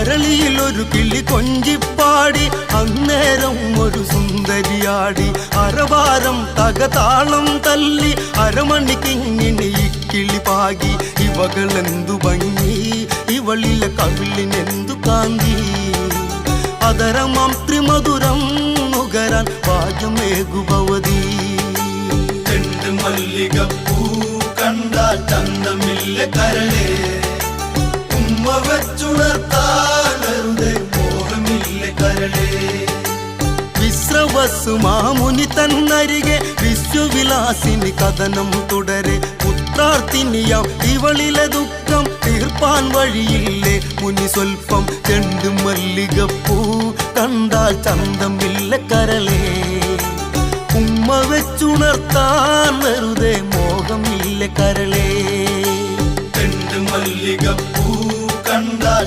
അരളിയിൽ ഒരു കിളി കൊഞ്ചിപ്പാടി അന്നേരം ഒരു സുന്ദരിയാടി അരവാരം തകതാളം തല്ലി അരമണിക്കിങ്ങിനി ഇക്കിളി പാകി ഇവകളെന്തു ഭംഗി ഇവളിലെ കവിളിനെന്തു കാന്തി അതരമാം ത്രിമധുരം നുകരാൻ ഭാഗ്യമേകുഭവതി മല്ലികപ്പൂ കണ്ടാൽ ചന്തമില്ല കരളേ ഉമ്മ വെച്ചുണർത്താനരുതേ മോഹമില്ല കരളേ വിശ്രവസ്സു മാമുനി തന്നരികെ വിശ്വവിലാസിനി കഥനം തുടരെ പുത്രാർത്ഥിനിയാം ഇവളിലെ ദുഃഖം തീർപ്പാൻ വഴിയില്ലേ മുനി സ്വൽപ്പം ചെണ്ടു മല്ലികപ്പൂ കണ്ടാൽ ചന്തമില്ല കരളേ ഉമ്മ വെച്ചുണർത്താൻ വെറുതെ മോഹമില്ല കരളേ മല്ലികപ്പൂ കണ്ടാൽ